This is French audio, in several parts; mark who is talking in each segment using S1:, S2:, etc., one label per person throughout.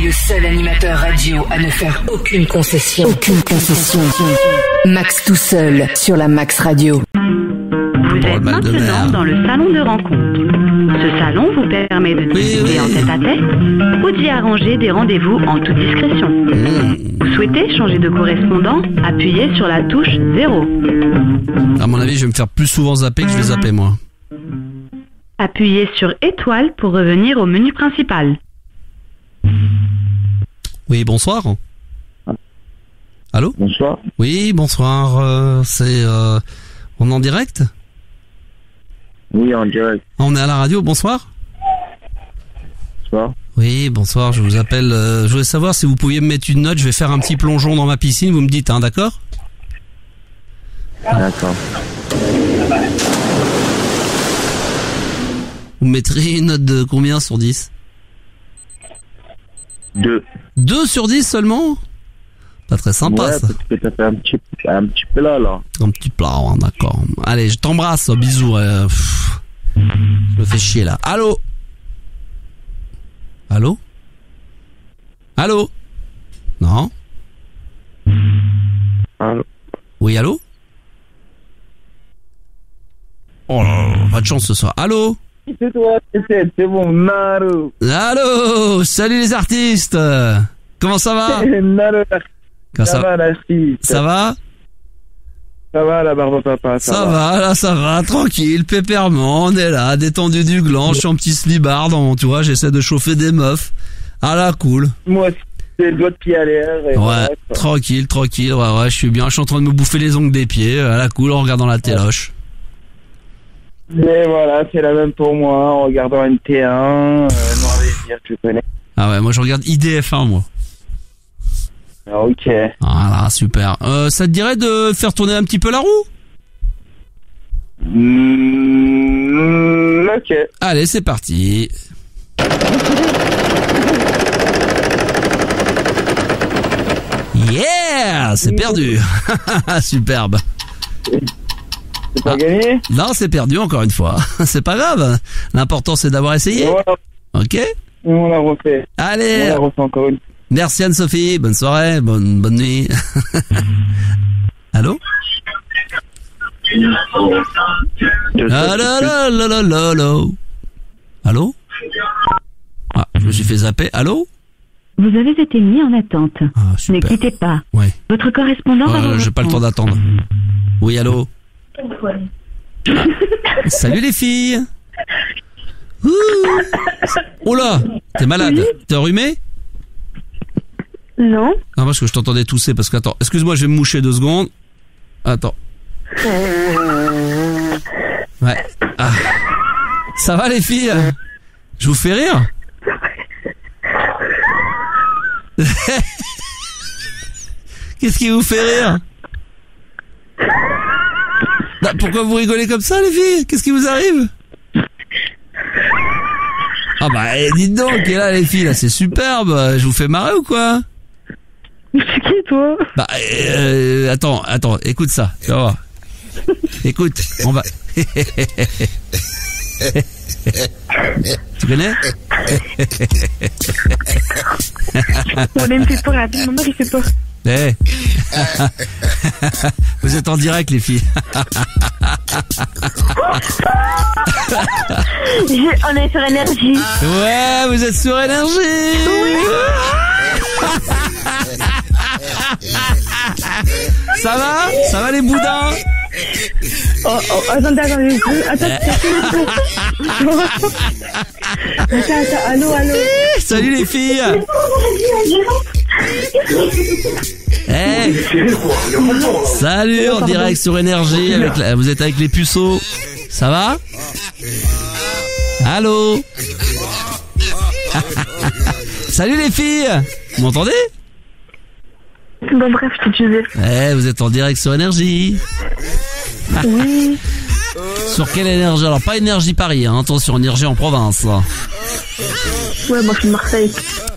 S1: le seul animateur radio à ne faire aucune concession. Aucune concession. Max tout seul sur la Max Radio.
S2: Vous êtes maintenant dans le salon de rencontre. Ce salon vous permet de discuter en tête-à-tête ou d'y arranger des rendez-vous en toute discrétion. Vous souhaitez changer de correspondant? Appuyez sur la touche 0.
S3: À mon avis, je vais me faire plus souvent zapper que je vais zapper moi.
S2: Appuyez sur étoile pour revenir au menu principal.
S3: Oui, bonsoir. Allô?
S4: Bonsoir.
S3: Oui, bonsoir. On est en direct?
S4: Oui, en direct.
S3: On est à la radio, bonsoir.
S4: Bonsoir.
S3: Oui, bonsoir, je vous appelle. Je voulais savoir si vous pouviez me mettre une note. Je vais faire un petit plongeon dans ma piscine, vous me dites, hein, d'accord?
S4: D'accord.
S3: Vous mettrez une note de combien sur 10?
S4: 2.
S3: 2 sur 10 seulement? Pas très sympa,
S4: ouais,
S3: ça.
S4: parce que ça fait un petit plat, là.
S3: Un petit plat, ouais, d'accord. Allez, je t'embrasse, bisous. Je me fais chier, là. Allô? Allô? Allô? Non?
S4: Allô?
S3: Oui, allô? Oh là là, pas de chance ce soir. Allô?
S4: C'est toi, c'est bon, Naro.
S3: Allô? Salut les artistes! Comment ça va?
S4: Naro,
S3: ça
S4: va, l'artiste.
S3: Ça va?
S4: Ça va, la barbe papa,
S3: ça va, là, ça va, tranquille, pépèrement, on est là, détendu du gland, je suis en petit slibard, tu vois, j'essaie de chauffer des meufs. Ah là, cool.
S4: Moi aussi, j'ai le doigt de pied à l'air.
S3: Ouais, voilà, tranquille, ouais, je suis bien, je suis en train de me bouffer les ongles des pieds, à la cool, en regardant la téloche.
S4: Et voilà, c'est la même pour moi, en regardant NT1, Noir Désir, tu connais.
S3: Ah ouais, moi je regarde IDF1, moi.
S4: Ah, ok.
S3: Voilà, super. Ça te dirait de faire tourner un petit peu la roue?
S4: Ok.
S3: Allez, c'est parti. Yeah, c'est perdu. Superbe.
S4: C'est pas gagné?
S3: Non, c'est perdu encore une fois. C'est pas grave. L'important c'est d'avoir essayé.
S4: Voilà.
S3: Ok.
S4: Et on l'a refait.
S3: Allez.
S4: On l'a refait encore une fois.
S3: Merci Anne-Sophie. Bonne soirée. Bonne nuit. Allô? Allô? Allô? Ah, je me suis fait zapper. Allô?
S2: Vous avez été mis en attente.
S3: Ah, super.
S2: Ne quittez pas.
S3: Ouais.
S2: Votre correspondant va
S3: j'ai pas le temps d'attendre. Oui, allô? Salut les filles. Ouh. Oh là, t'es malade? Oui. T'es enrhumé?
S2: Non.
S3: Ah, parce que je t'entendais tousser, parce que, attends, excuse-moi, je vais me moucher 2 secondes. Attends. Ouais. Ah. Ça va les filles? Je vous fais rire? Qu'est-ce qui vous fait rire? Bah, pourquoi vous rigolez comme ça les filles? Qu'est-ce qui vous arrive? Ah bah dites donc, et là les filles, là c'est superbe. Je vous fais marrer ou quoi?
S2: C'est qui toi?
S3: Bah attends, écoute ça, tu vas voir. Écoute, on va... Tu connais?
S2: On me fait peur, maman il fait peur.
S3: Hey. Vous êtes en direct les filles.
S2: On est sur énergie.
S3: Ouais, vous êtes sur énergie. Oui. Ça va les boudins?
S2: Attends, allô.
S3: Salut les filles. Hey. Salut, en direct sur énergie vous êtes avec les puceaux. Ça va? Allô? Salut les filles. Vous m'entendez?
S2: Bon bref, je te disais.
S3: Vous êtes en direct sur énergie.
S2: Oui.
S3: Sur quelle énergie? Alors pas énergie Paris, hein. Attention, énergie en province.
S2: Ouais, moi je suis de Marseille.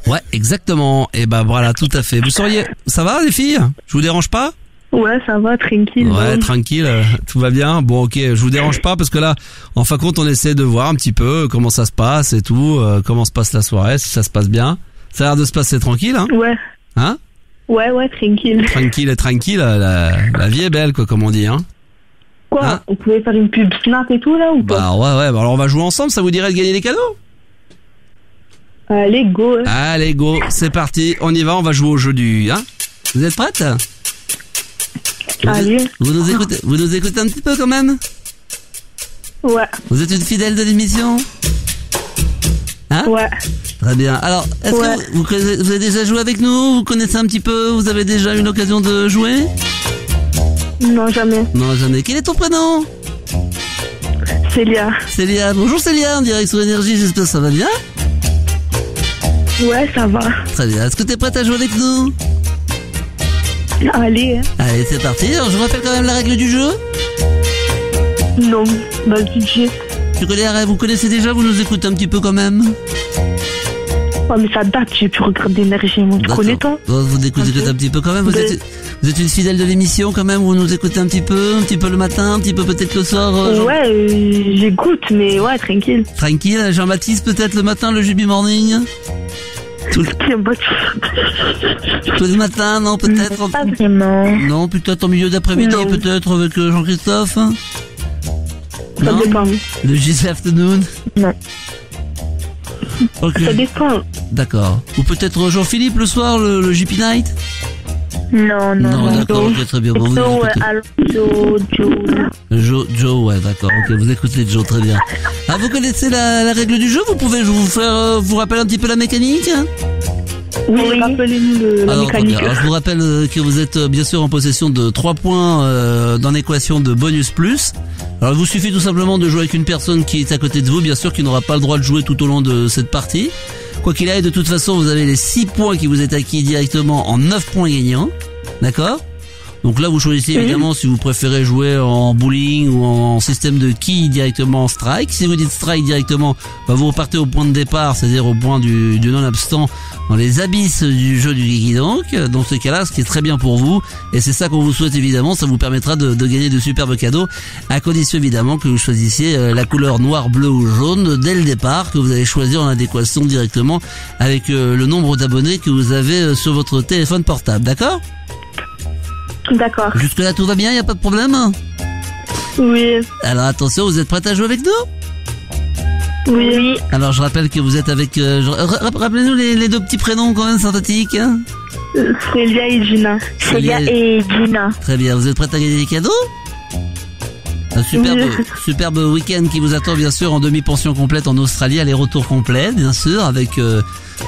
S3: Ouais, exactement. Et bah voilà, tout à fait. Vous seriez... Ça va les filles? Je vous dérange pas?
S2: Ouais, ça va, tranquille.
S3: Ouais,
S2: bon.
S3: Tranquille, tout va bien. Bon, ok, je vous dérange pas parce que là, en fin de compte, on essaie de voir un petit peu comment ça se passe et tout, comment se passe la soirée, si ça se passe bien. Ça a l'air de se passer tranquille, hein?
S5: Ouais.
S3: Hein?
S5: Ouais, tranquille.
S3: Tranquille, la vie est belle, quoi, comme on dit, hein?
S5: Quoi?
S3: Hein?
S5: On pouvait faire une pub Snap et tout, là, ou pas?
S3: Bah ouais, bah alors on va jouer ensemble, ça vous dirait de gagner des cadeaux?
S5: Allez, go. Hein.
S3: Allez, go, c'est parti, on y va, on va jouer au jeu du... Hein? Vous êtes prête?
S5: Allez.
S3: Vous nous écoutez un petit peu, quand même?
S5: Ouais.
S3: Vous êtes une fidèle de l'émission? Hein?
S5: Ouais.
S3: Très bien. Alors, est-ce que vous avez déjà joué avec nous? Vous connaissez un petit peu? Vous avez déjà eu l'occasion de jouer?
S5: Non, jamais.
S3: Non, jamais. Quel est ton prénom?
S5: Célia.
S3: Célia. Bonjour Célia, en direct sur Énergie, j'espère que ça va bien?
S5: Ouais, ça va.
S3: Très bien. Est-ce que t'es prête à jouer avec nous?
S5: Allez. Hein.
S3: Allez, c'est parti. Alors, je vous rappelle quand même la règle du jeu.
S5: Non, bah le budget.
S3: Tu connais la règle? Vous connaissez déjà? Vous nous écoutez un petit peu quand même?
S5: Oh, mais ça date, j'ai pu regarder Énergie, mon connais toi?
S3: Vous écoutez un petit peu quand même? Vous êtes une fidèle de l'émission quand même? Vous nous écoutez un petit peu le matin, un petit peu peut-être le soir?
S5: Ouais, j'écoute, mais ouais, tranquille.
S3: Tranquille, Jean-Baptiste peut-être le matin, le Jubi Morning? Tous les matins, non, peut-être?
S5: Pas vraiment.
S3: Non, peut-être en milieu d'après-midi, peut-être avec Jean-Christophe?
S5: Ça dépend.
S3: Le Gisèle Afternoon?
S5: Non.
S3: Ok.
S5: Ça dépend.
S3: D'accord. Ou peut-être Jean-Philippe le soir, le JP Night?
S5: Non.
S3: D'accord, ok, très bien. Bon, Joe, ouais, d'accord, ok, vous écoutez Joe, très bien. Ah, vous connaissez la règle du jeu? Vous pouvez vous rappeler un petit peu la mécanique?
S5: Oui, rappelez-nous la mécanique.
S3: Alors, je vous rappelle que vous êtes bien sûr en possession de 3 points dans l'équation de bonus plus. Alors, il vous suffit tout simplement de jouer avec une personne qui est à côté de vous, bien sûr, qui n'aura pas le droit de jouer tout au long de cette partie. Quoi qu'il aille, de toute façon, vous avez les 6 points qui vous est acquis directement en 9 points gagnants. D'accord? Donc là, vous choisissez évidemment si vous préférez jouer en bowling ou en système de quilles directement en strike. Si vous dites strike directement, bah vous repartez au point de départ, c'est-à-dire au point du non-abstant dans les abysses du jeu du Geeky donc. Dans ce cas-là, ce qui est très bien pour vous, et c'est ça qu'on vous souhaite évidemment, ça vous permettra de gagner de superbes cadeaux, à condition évidemment que vous choisissiez la couleur noire, bleu ou jaune dès le départ, que vous allez choisir en adéquation directement avec le nombre d'abonnés que vous avez sur votre téléphone portable, d'accord ?
S5: D'accord.
S3: Jusque là tout va bien, y a pas de problème?
S5: Oui.
S3: Alors attention, vous êtes prête à jouer avec nous?
S5: Oui.
S3: Alors je rappelle que vous êtes avec... rappelez-nous les deux petits prénoms quand même sympathiques.
S5: Célia et Gina. Célia et Gina.
S3: Très bien, vous êtes prête à gagner des cadeaux? Un superbe week-end qui vous attend bien sûr en demi-pension complète en Australie, aller-retour complet bien sûr avec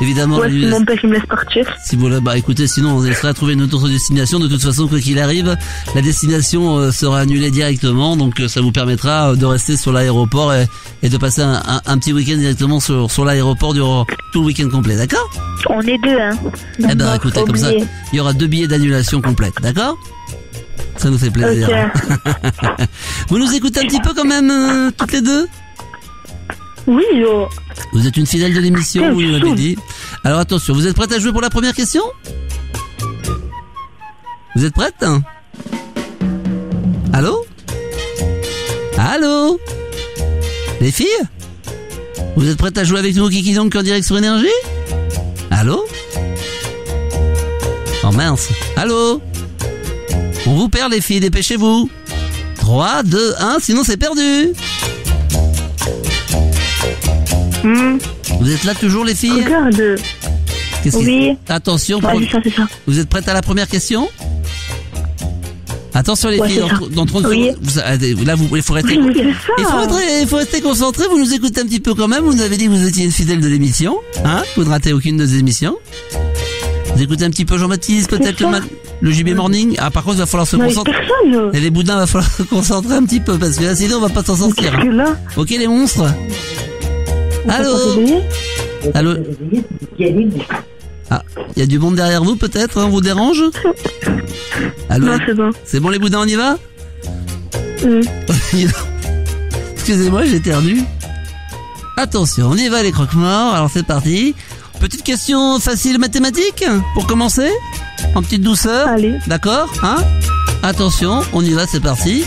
S3: évidemment
S5: si mon père il me laisse partir.
S3: Si vous bah écoutez, sinon on essaierait de trouver une autre destination. De toute façon, quoi qu'il arrive, la destination sera annulée directement, donc ça vous permettra de rester sur l'aéroport et de passer un petit week-end directement sur l'aéroport durant tout le week-end complet, d'accord?
S5: On est deux, hein.
S3: Eh ben écoutez, comme ça, il y aura 2 billets d'annulation complète, d'accord? Ça nous fait plaisir. Okay. Vous nous écoutez un petit peu quand même, toutes les deux?
S5: Oui.
S3: Vous êtes une fidèle de l'émission, vous l'avez dit. Alors attention, vous êtes prête à jouer pour la première question? Vous êtes prête? Allô? Allô? Les filles? Vous êtes prêtes à jouer avec nous au Kiki Donc en direct sur Énergie? Allô? Oh mince. Allô? On vous perd les filles, dépêchez-vous. 3, 2, 1, sinon c'est perdu. Vous êtes là toujours les filles?
S5: Regarde. Oui.
S3: Attention,
S5: c'est ça.
S3: Vous êtes prêtes à la première question? Attention les filles, dans 30 secondes, là il faut rester, il faut rester concentré, vous nous écoutez un petit peu quand même, vous nous avez dit que vous étiez une fidèle de l'émission, hein? Vous ne ratez aucune de nos émissions. Vous écoutez un petit peu Jean-Baptiste, peut-être le JB Morning. Ah, par contre, il va falloir se concentrer. Et les boudins, il va falloir se concentrer un petit peu, parce que là, sinon, on va pas s'en sortir. Hein. Ok, les monstres? Allô? Allô? Ah, il y a du monde derrière vous, peut-être, hein, on vous dérange? Allô?
S5: Non, c'est bon.
S3: C'est bon, les boudins, on y va? Excusez-moi, j'ai éternué. Attention, on y va, les croque-morts. Alors, c'est parti. Petite question facile mathématique pour commencer, en petite douceur.
S5: Allez.
S3: D'accord, hein? Attention, on y va, c'est parti.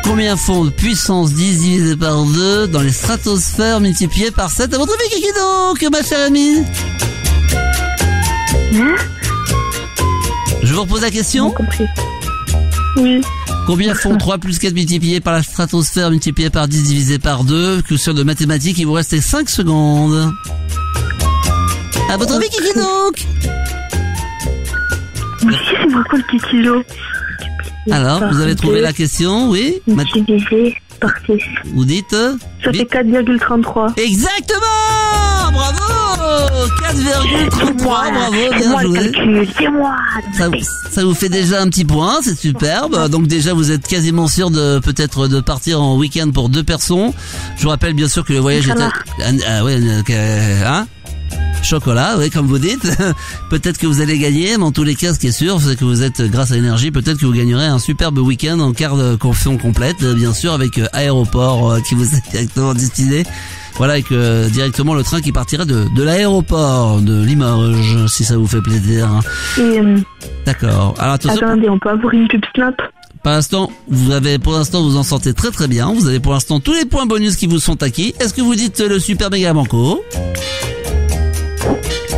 S3: Combien font de puissance 10 divisé par 2 dans les stratosphères multipliées par 7 à votre avis, Kiki donc, ma chère amie? Je vous repose la question.
S5: J'ai compris. Oui.
S3: Combien font 3 plus 4 multiplié par la stratosphère multiplié par 10 divisé par 2? Question de mathématiques, il vous reste 5 secondes. À votre avis, qui donc?
S5: Mais si, c'est moi quoi le petit kilo?
S3: Alors, vous avez trouvé la question, oui?
S5: Multiplié par 6.
S3: Vous dites?
S5: Ça fait 4,33.
S3: Exactement! Bravo! 4,33, bravo, bien joué.
S5: C'est moi.
S3: Ça vous fait déjà un petit point, c'est superbe. Donc déjà, vous êtes quasiment sûr de peut-être de partir en week-end pour 2 personnes. Je vous rappelle bien sûr que le voyage est... Chocolat, oui, comme vous dites. Peut-être que vous allez gagner, mais en tous les cas, ce qui est sûr, c'est que vous êtes, grâce à l'énergie, peut-être que vous gagnerez un superbe week-end en quart de confiance complète, bien sûr, avec aéroport qui vous est directement destiné. Voilà, avec directement le train qui partirait de l'aéroport de Limoges, si ça vous fait plaisir. D'accord. Alors attention.
S5: Attendez, on peut avoir une pub Snap?
S3: Pour l'instant, vous en sortez très très bien. Vous avez pour l'instant tous les points bonus qui vous sont acquis. Est-ce que vous dites le super méga banco?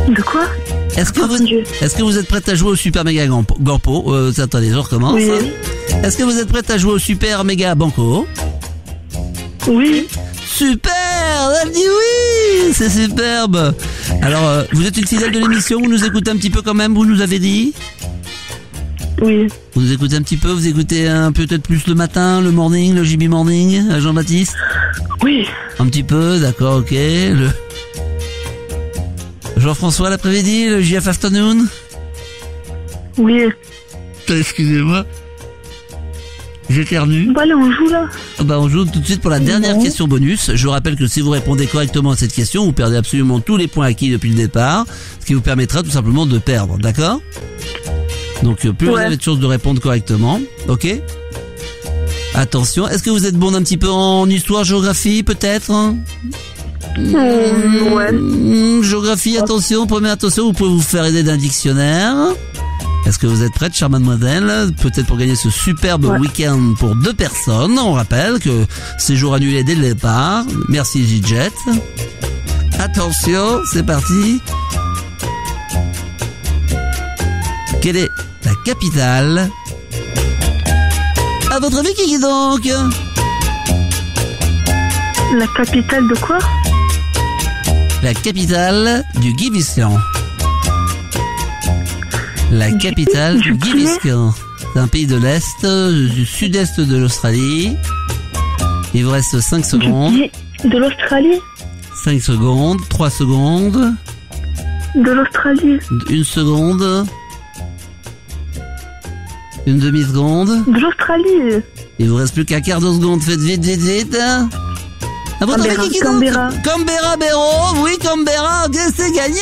S5: De quoi?
S3: Est-ce que vous êtes prête à jouer au super méga gampo? Attendez, je recommence.
S5: Oui.
S3: Est-ce que vous êtes prête à jouer au super méga banco?
S5: Oui.
S3: Super! Elle dit oui! C'est superbe! Alors, vous êtes une fidèle de l'émission, vous nous écoutez un petit peu quand même, vous nous avez dit?
S5: Oui.
S3: Vous nous écoutez un petit peu, vous écoutez peut-être plus le matin, le morning, le JB morning, Jean-Baptiste?
S5: Oui.
S3: Un petit peu, d'accord, ok. Jean-François l'après-midi, le JF afternoon?
S5: Oui.
S3: Excusez-moi. J'éternue.
S5: Bah là, on joue là.
S3: On joue tout de suite pour la dernière question bonus. Je vous rappelle que si vous répondez correctement à cette question, vous perdez absolument tous les points acquis depuis le départ, ce qui vous permettra tout simplement de perdre, d'accord? Donc plus vous avez de chances de répondre correctement, ok? Attention, est-ce que vous êtes bon un petit peu en histoire, géographie peut-être? Géographie, attention, première attention, vous pouvez vous faire aider d'un dictionnaire. Est-ce que vous êtes prête, chère mademoiselle? Peut-être pour gagner ce superbe week-end pour 2 personnes. On rappelle que séjour annulé dès le départ. Merci EasyJet. Attention, c'est parti. Quelle est la capitale? À votre avis, qui est donc?
S5: La capitale de quoi?
S3: La capitale du Guiviscan. La capitale du Guiviscan. C'est un pays de l'Est, du sud-est de l'Australie. Il vous reste 5 secondes.
S5: De l'Australie?
S3: 5 secondes, 3 secondes.
S5: De l'Australie?
S3: 1 seconde. 1 demi-seconde.
S5: De l'Australie?
S3: Il vous reste plus qu'un quart de seconde. Faites vite, vite, vite. À votre avis, qui
S5: Canberra.
S3: Canberra, Béraud. Oui, Canberra, c'est gagné.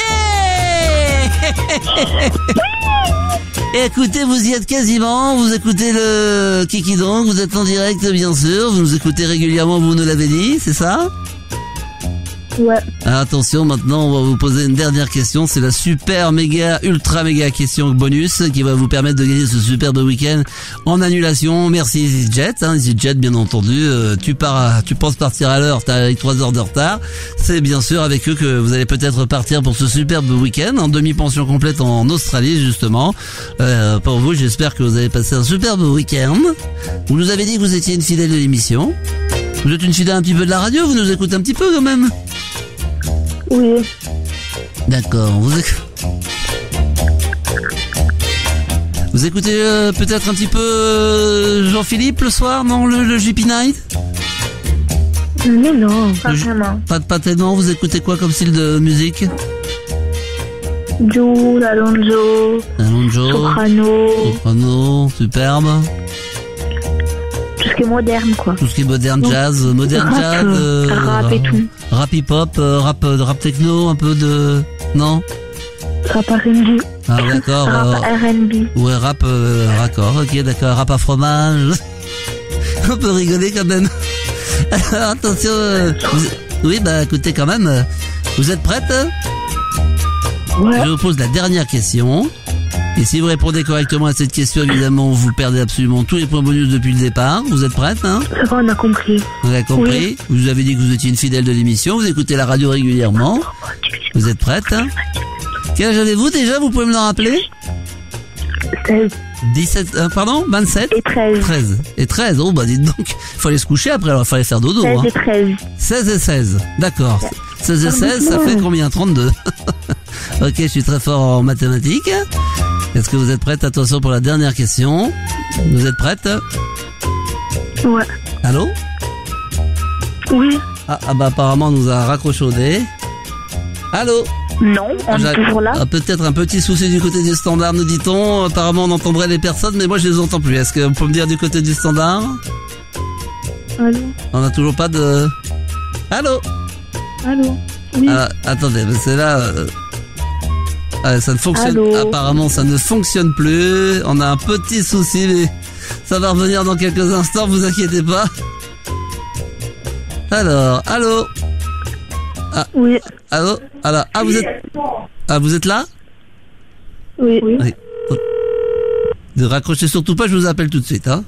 S3: Écoutez, vous y êtes quasiment, vous écoutez le Kiki donc, vous êtes en direct bien sûr, vous nous écoutez régulièrement, vous nous l'avez dit, c'est ça?
S5: Ouais.
S3: Alors attention, maintenant on va vous poser une dernière question, c'est la super méga ultra méga question bonus qui va vous permettre de gagner ce superbe week-end en annulation. Merci EasyJet, EasyJet bien entendu, tu penses partir à l'heure, t'as avec 3 heures de retard, c'est bien sûr avec eux que vous allez peut-être partir pour ce superbe week-end en demi-pension complète en Australie justement. Pour vous, j'espère que vous avez passé un superbe week-end. Vous nous avez dit que vous étiez une fidèle de l'émission. Vous êtes une fidèle un petit peu de la radio, vous nous écoutez un petit peu quand même?
S5: Oui.
S3: D'accord. Vous écoutez peut-être un petit peu Jean-Philippe le soir, non, le JP Night?
S5: Mais non, pas vraiment.
S3: Pas tellement. Vous écoutez quoi comme style de musique?
S5: Jules, Alonso,
S3: Soprano, superbe.
S5: Tout ce qui est moderne, quoi.
S3: Tout ce qui est moderne jazz,
S5: rap et tout.
S3: Rap hip-hop, rap techno, un peu de... Non?
S5: Rap R&B.
S3: Ah d'accord.
S5: Rap R&B.
S3: Ouais, rap, raccord, ok, d'accord. Rap à fromage. On peut rigoler quand même. Alors, attention, oui, bah écoutez quand même, vous êtes prête?
S5: Ouais.
S3: Je vous pose la dernière question. Et si vous répondez correctement à cette question, évidemment, vous perdez absolument tous les points bonus depuis le départ. Vous êtes prête, hein?
S5: Ça va, on a compris.
S3: Vous avez compris? Oui. Vous avez dit que vous étiez une fidèle de l'émission. Vous écoutez la radio régulièrement. Vous êtes prête, hein? Quel âge avez-vous déjà? Vous pouvez me le rappeler?
S5: 16
S3: 27
S5: et 13.
S3: 13. Et 13, oh bah dites donc, il fallait se coucher après, alors il fallait faire dodo.
S5: 16
S3: hein.
S5: et 13.
S3: 16 et 16, d'accord. 16 et 16, ça fait combien? 32. Ok, je suis très fort en mathématiques. Est-ce que vous êtes prête? Attention pour la dernière question. Vous êtes prête?
S5: Ouais.
S3: Allô?
S5: Oui.
S3: Ah bah apparemment on nous a raccroché au nez. Allô?
S5: Non, on est toujours là.
S3: Peut-être un petit souci du côté du standard, nous dit-on. Apparemment on entendrait les personnes, mais moi je les entends plus. Est-ce qu'on peut me dire du côté du standard?
S5: Allô?
S3: On n'a toujours pas de... Allô?
S5: Allô? Oui.
S3: Ah, attendez, mais c'est là... ça ne fonctionne...
S5: Allô?
S3: Apparemment ça ne fonctionne plus. On a un petit souci, mais ça va revenir dans quelques instants, vous inquiétez pas. Alors, allô?
S5: Oui.
S3: Allô? Alors, vous êtes là?
S5: Oui.
S3: Oui. Ne raccrochez surtout pas, je vous appelle tout de suite, hein.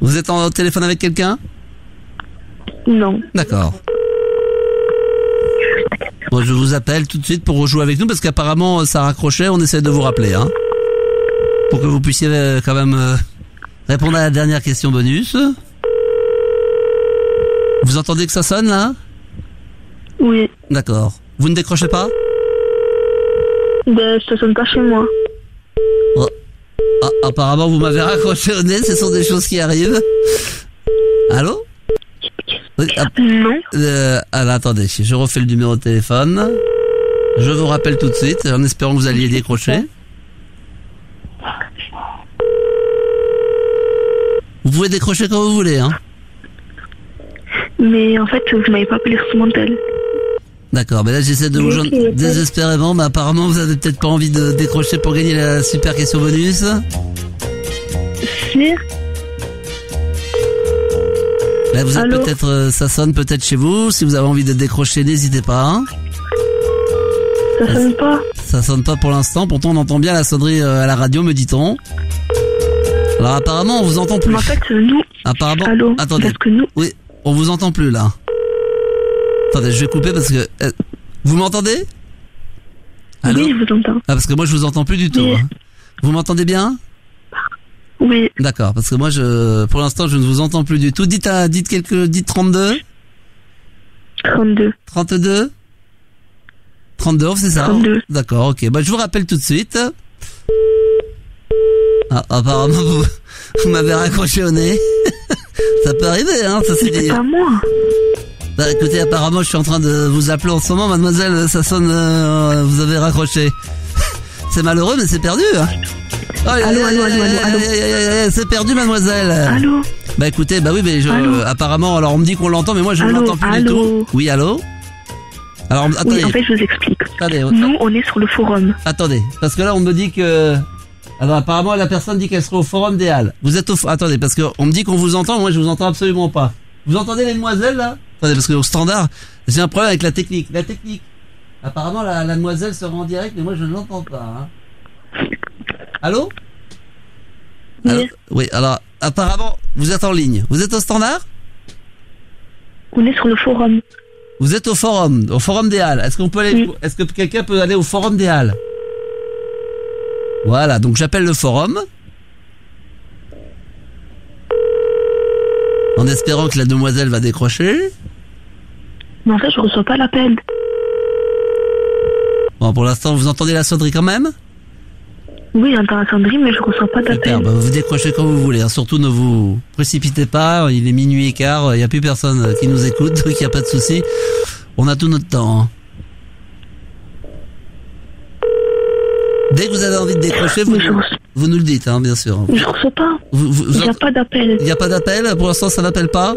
S3: Vous êtes en téléphone avec quelqu'un?
S5: Non.
S3: D'accord. Bon, je vous appelle tout de suite pour rejouer avec nous parce qu'apparemment ça raccrochait, on essaie de vous rappeler, hein. Pour que vous puissiez quand même répondre à la dernière question bonus. Vous entendez que ça sonne là?
S5: Oui.
S3: D'accord. Vous ne décrochez pas?
S5: Ça sonne pas chez moi.
S3: Oh. Ah, apparemment vous m'avez raccroché au nez, ce sont des choses qui arrivent. Allô? Oui,
S5: Non.
S3: alors attendez, je refais le numéro de téléphone. Je vous rappelle tout de suite, en espérant que vous alliez décrocher. Vous pouvez décrocher quand vous voulez, hein.
S5: Mais en fait, vous m'avez pas appelé sur mon tel.
S3: D'accord, mais là j'essaie de vous joindre désespérément, mais apparemment vous avez peut-être pas envie de décrocher pour gagner la super question bonus.
S5: Si.
S3: Là vous êtes
S5: Allô?
S3: peut-être, ça sonne peut-être chez vous. Si vous avez envie de décrocher, n'hésitez pas. Hein.
S5: Ça sonne pas.
S3: Ça sonne pas pour l'instant. Pourtant on entend bien la sonnerie à la radio, me dit-on. Alors apparemment on vous entend plus.
S5: Mais en fait, nous.
S3: Apparemment.
S5: Allô?
S3: Attendez.
S5: Parce que nous.
S3: Oui, on vous entend plus là. Attendez, je vais couper parce que vous m'entendez? Allô?
S5: Oui, je vous entends.
S3: Ah parce que moi je vous entends plus du tout.
S5: Oui.
S3: Hein. Vous m'entendez bien?
S5: Oui.
S3: D'accord, parce que moi pour l'instant je ne vous entends plus du tout. Dites 32.
S5: 32.
S3: 32. 32, c'est ça?
S5: 32.
S3: D'accord, ok. Bah je vous rappelle tout de suite. Ah, apparemment vous m'avez raccroché au nez. Ça peut arriver, hein. Ça c'est
S5: C'est pas moi.
S3: Bah écoutez, apparemment je suis en train de vous appeler en ce moment, mademoiselle, ça sonne, vous avez raccroché. C'est malheureux, mais c'est perdu. Hein. Oh,
S5: Allô.
S3: c'est perdu, mademoiselle.
S5: Allô?
S3: Bah écoutez, bah oui, mais apparemment, alors on me dit qu'on l'entend, mais moi je ne
S5: Allô,
S3: l'entends plus du tout. Oui, allô? Alors, attendez.
S5: Oui, en fait, je vous explique.
S3: Attendez,
S5: Nous, on est sur le forum.
S3: attendez, parce que là on me dit que... Alors apparemment la personne dit qu'elle serait au forum des Halles. Vous êtes attendez, parce que on me dit qu'on vous entend, moi je vous entends absolument pas. Vous entendez les demoiselles là? Attendez, parce que au standard, j'ai un problème avec la technique. La technique. Apparemment la demoiselle sera en direct, mais moi je ne l'entends pas. Hein. Allô?
S5: Oui.
S3: Allô? Oui, alors apparemment vous êtes en ligne. Vous êtes au standard?
S5: On est sur le forum.
S3: Vous êtes au forum des Halles. Est-ce qu'on peut aller?
S5: Oui.
S3: Est-ce que quelqu'un peut aller au forum des Halles? Voilà, donc j'appelle le forum. En espérant que la demoiselle va décrocher.
S5: Mais en fait, je reçois pas l'appel.
S3: Bon, pour l'instant, vous entendez la sonnerie quand même?
S5: Oui, j'entends la sonnerie, mais je reçois pas
S3: Super,
S5: d'appel.
S3: bah vous décrochez quand vous voulez. Hein. Surtout ne vous précipitez pas, il est minuit et quart, il n'y a plus personne qui nous écoute, donc il n'y a pas de souci. On a tout notre temps. Hein. Dès que vous avez envie de décrocher, vous nous le dites, hein, bien sûr.
S5: Je reçois pas. Il n'y a pas d'appel.
S3: Il n'y a pas d'appel? Pour l'instant, ça n'appelle pas?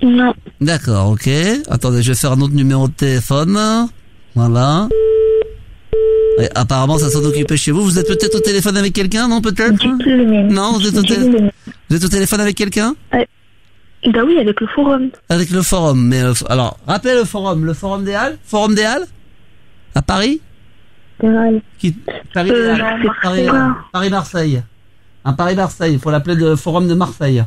S5: Non.
S3: D'accord, ok. Attendez, je vais faire un autre numéro de téléphone. Voilà. Et apparemment, ça s'en occupait chez vous. Vous êtes peut-être au téléphone avec quelqu'un, non, peut-être? Non, vous êtes au téléphone avec quelqu'un?
S5: Bah oui, avec le forum.
S3: Avec le forum, mais alors, rappelez le forum des Halles? Forum des Halles? À Paris? Paris-Marseille. Un Paris-Marseille. Il faut l'appeler le forum de Marseille.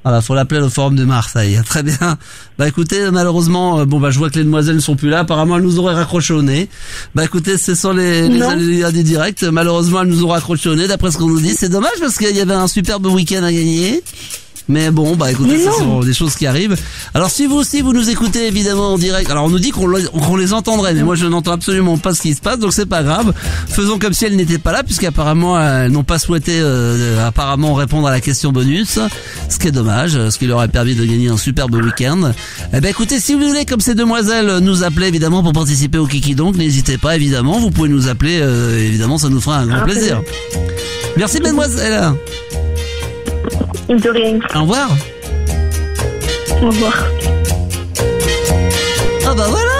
S3: Voilà, faut l'appeler le Forum de Marseille. Très bien. Bah écoutez, malheureusement, je vois que les demoiselles ne sont plus là. Apparemment, elles nous auraient raccroché au nez. Bah écoutez, ce sont les aléas des directs. Malheureusement, elles nous ont raccroché au nez, d'après ce qu'on nous dit. C'est dommage parce qu'il y avait un superbe week-end à gagner. Mais bon, bah écoutez, ce sont des choses qui arrivent. Alors si vous aussi vous nous écoutez évidemment en direct, alors on nous dit qu'on les entendrait, mais moi je n'entends absolument pas ce qui se passe, donc c'est pas grave. Faisons comme si elles n'étaient pas là, puisqu'apparemment elles n'ont pas souhaité apparemment répondre à la question bonus, ce qui est dommage, ce qui leur a permis de gagner un superbe week-end. Eh ben écoutez, si vous voulez, comme ces demoiselles, nous appeler évidemment pour participer au Kiki donc, n'hésitez pas évidemment, vous pouvez nous appeler, évidemment ça nous fera un grand plaisir. Merci mesdemoiselles.
S5: De rien.
S3: Au revoir.
S5: Au revoir.
S3: Ah bah voilà,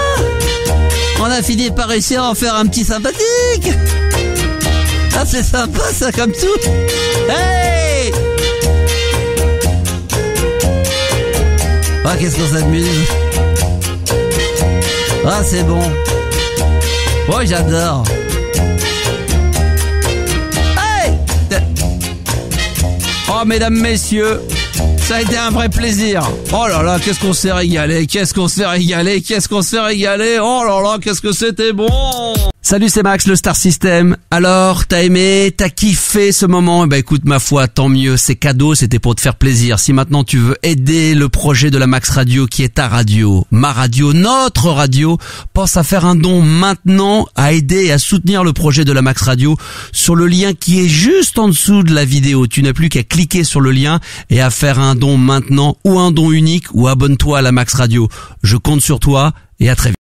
S3: on a fini par réussir à en faire un petit sympathique. Ah c'est sympa ça comme tout. Hey, ah qu'est-ce qu'on s'amuse. Ah c'est bon. Oh j'adore. Hey, oh mesdames, messieurs, ça a été un vrai plaisir. Oh là là, qu'est-ce qu'on s'est régalé, qu'est-ce qu'on s'est régalé, qu'est-ce qu'on s'est régalé. Oh là là, qu'est-ce que c'était bon. Salut, c'est Max, le Star System. Alors, t'as aimé, t'as kiffé ce moment? Eh ben écoute, ma foi, tant mieux, c'est cadeau, c'était pour te faire plaisir. Si maintenant tu veux aider le projet de la Max Radio, qui est ta radio, ma radio, notre radio, pense à faire un don maintenant, à aider et à soutenir le projet de la Max Radio sur le lien qui est juste en dessous de la vidéo. Tu n'as plus qu'à cliquer sur le lien et à faire un don maintenant, ou un don unique, ou abonne-toi à la Max Radio. Je compte sur toi et à très vite.